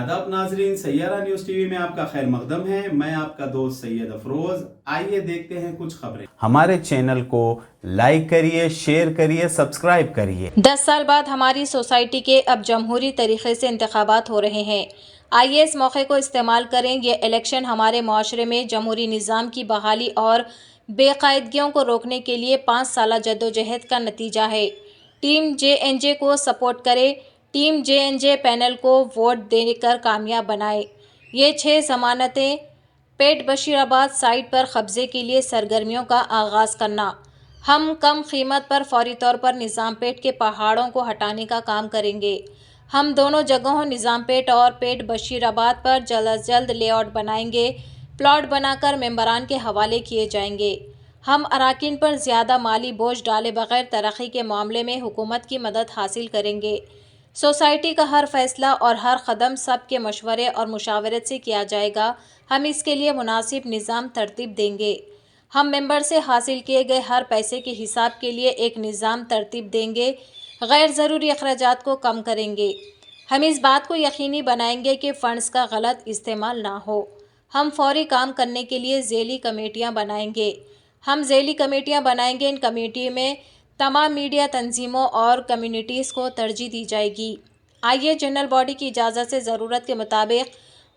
आदाब नाजरीन, Saiyaara news TV में आपका खैर मकदम है। मैं आपका दोस्त सैयद अफरोज। आइए देखते हैं कुछ खबरें। हमारे चैनल को लाइक करिए, शेयर करिए, सब्सक्राइब करिए। 10 साल बाद हमारी सोसाइटी के अब जमहूरी तरीके से इंतखाबात हो रहे हैं। आइए इस मौके को इस्तेमाल करें। ये इलेक्शन हमारे माशरे में जमहूरी निज़ाम की बहाली और बेकायदगियों को रोकने के लिए 5 साल जद्दोजहद का नतीजा है। टीम JNJ को सपोर्ट करें। टीम JNJ पैनल को वोट देकर कामयाब बनाए। ये 6 जमानतें। पेट बशीराबाद साइट पर कब्जे के लिए सरगर्मियों का आगाज़ करना। हम कम कीमत पर फौरी तौर पर निज़ामपेट के पहाड़ों को हटाने का काम करेंगे। हम दोनों जगहों निज़ामपेट और पेट बशीराबाद पर जल्द अज जल्द लेआउट बनाएंगे। प्लॉट बनाकर मेंबरान के हवाले किए जाएंगे। हम अराकीन पर ज़्यादा माली बोझ डाले बगैर तरक्की के मामले में हुकूमत की मदद हासिल करेंगे। सोसाइटी का हर फैसला और हर कदम सब के मशवरे और मुशावरत से किया जाएगा। हम इसके लिए मुनासिब निज़ाम तरतीब देंगे। हम मेंबर से हासिल किए गए हर पैसे के हिसाब के लिए एक निज़ाम तरतीब देंगे। गैर ज़रूरी अखराजात को कम करेंगे। हम इस बात को यकीनी बनाएंगे कि फ़ंड्स का गलत इस्तेमाल ना हो। हम फौरी काम करने के लिए ज़ेली कमेटियाँ बनाएंगे। हम ज़ेली कमेटियाँ बनाएंगे। इन कमेटी में तमाम मीडिया तंजीमों और कम्युनिटीज़ को तरजीह दी जाएगी। आइए जनरल बॉडी की इजाज़त से ज़रूरत के मुताबिक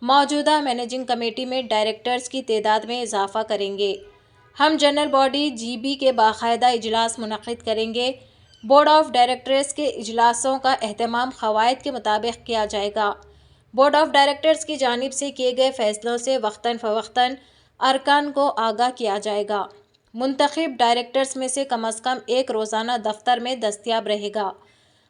मौजूदा मैनेजिंग कमेटी में डायरेक्टर्स की तादाद में इजाफ़ा करेंगे। हम जनरल बॉडी GB के बाकायदा इजलास मुनक़्क़िद करेंगे। बोर्ड ऑफ डायरेक्टर्स के इजलासों का एहतमाम क़वायद के मुताबिक किया जाएगा। बोर्ड ऑफ डायरेक्टर्स की जानिब से किए गए फ़ैसलों से वक्तन फ़वक्तन अरकान को आगाह किया जाएगा। मुंतखब डायरेक्टर्स में से कम एक रोज़ाना दफ्तर में दस्तियाब रहेगा।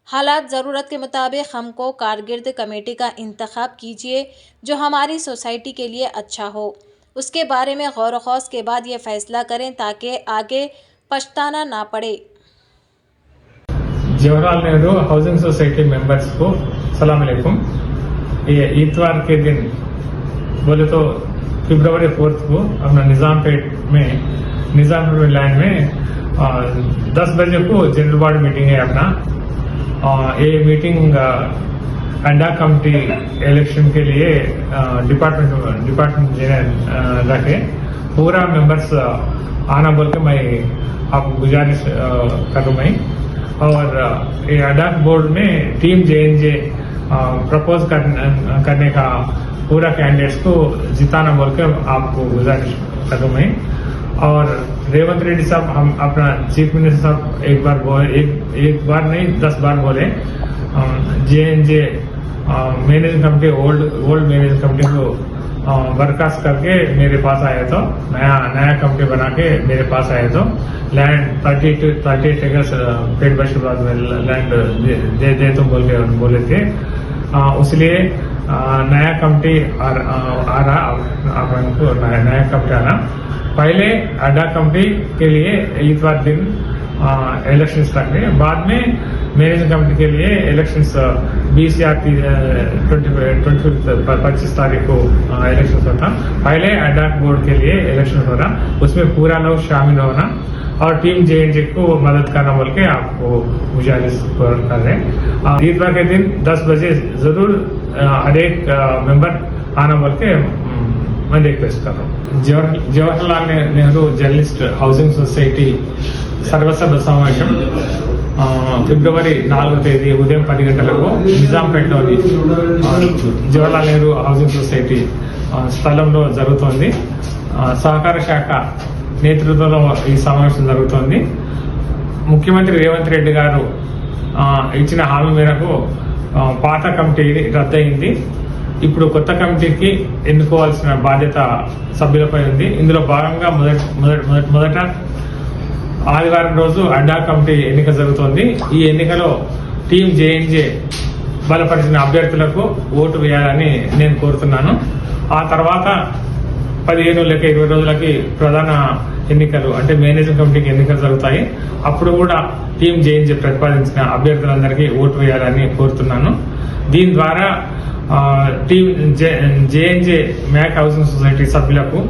हालात ज़रूरत के मुताबिक हमको कारगिर्द कमेटी का इंतखाब कीजिए जो हमारी सोसाइटी के लिए अच्छा हो। उसके बारे में गौर व खौस के बाद ये फ़ैसला करें ताकि आगे पछताना ना पड़े। Jawaharlal Nehru housing society members को सलाम अलैकुम। ये इतवार के दिन बोले तो फरवरी 4 को अपना निज़ामपेट लाइन में 10 बजे को जनरल बॉडी मीटिंग है अपना। ये मीटिंग अंडा कमेटी इलेक्शन के लिए डिपार्टमेंट रखे। पूरा मेंबर्स आना बोल के मैं आपको गुजारिश करूँ मैं। और ये अडाक बोर्ड में टीम JNJ प्रपोज करने का पूरा कैंडिडेट्स को जिताना बोल के आपको गुजारिश करूँ मैं। और रेवंत रेड्डी साहब, हम अपना चीफ मिनिस्टर साहब एक बार नहीं 10 बार बोले JNJ managing committee old managing committee को बर्खास्त करके मेरे पास आए तो नया कमेटी बना के मेरे पास आए तो लैंड 38 एकर्स पेट बशीराबाद में लैंड दे तो बोले थे। इसलिए नया कमेटी आ रहा। आपको नया कमेटी आना। पहले अड्डा कमेटी के लिए इतवार दिन इलेक्शंस रखने, बाद में मैनेजिंग कमेटी के लिए इलेक्शंस 20 या 25 तारीख को इलेक्शंस होता। पहले अड्डा बोर्ड के लिए इलेक्शन हो रहा, उसमें पूरा लोग शामिल होना और टीम JNJ को मदद करना बोल के आपको गुजारिश कर रहे हैं। इतवार के दिन 10 बजे जरूर हर एक मेंबर आना बोल के मैं रिक्वेस्ट कर रहा हूँ। Jawaharlal Nehru journalist housing society సర్వసభ సమావేశం ఫిబ్రవరి 4వ తేదీ ఉదయం 10 గంటలకు నిజాంపేటలోని జవహర్లాల్ నెహ్రూ హౌసింగ్ సొసైటీ స్థలంలో జరుగుతోంది। సహకార శాఖ నేతృత్వంలో ఈ సమావేశం జరుగుతోంది। ముఖ్యమంత్రి రేవంత్ రెడ్డి గారు ఇచ్చిన హామీ మేరకు పాత కమిటీ రద్దయింది। ఇప్పుడు కొత్త కమిటీకి ఎన్నుకోవాల్సిన బాధ్యత సభ్యులపై ఉంది। ఇందులో భాగంగా మొదట ఆదివారం రోజు అడ్డా కమిటీ ఎన్నిక జరుగుతోంది। ఈ ఎన్నికలో టీం JNJ బలపరిచిన అభ్యర్థులకు ఓటు వేయాలని నేను కోరుతున్నాను। ఆ తర్వాత 15 లేక 20 రోజులకి ప్రధాన ఎన్నికలు అంటే మేనేజింగ్ కమిటీకి ఎన్నికలు జరుగుతాయి। అప్పుడు కూడా టీం JNJ ప్రతిపాదించిన అభ్యర్థులందరికీ ఓటు వేయాలని కోరుతున్నాను। దీని ద్వారా టీం JNJ మ్యాక్ హౌసింగ్ సొసైటీ సభ్యులకు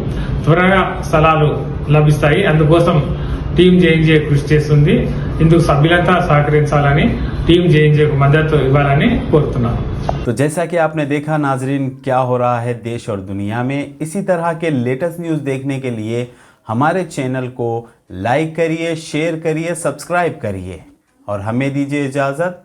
త్వరగా స్థలాలు లభిస్తాయి। అందుకోసం టీం JNJ కృషి చేస్తుంది। ఇందుకు సభ్యులంతా సహకరించాలని, టీం JNJకు మద్దతు ఇవ్వాలని కోరుతున్నాను। तो जैसा कि आपने देखा नाजरीन, क्या हो रहा है देश और दुनिया में, इसी तरह के लेटेस्ट न्यूज़ देखने के लिए हमारे चैनल को लाइक करिए, शेयर करिए, सब्सक्राइब करिए और हमें दीजिए इजाज़त।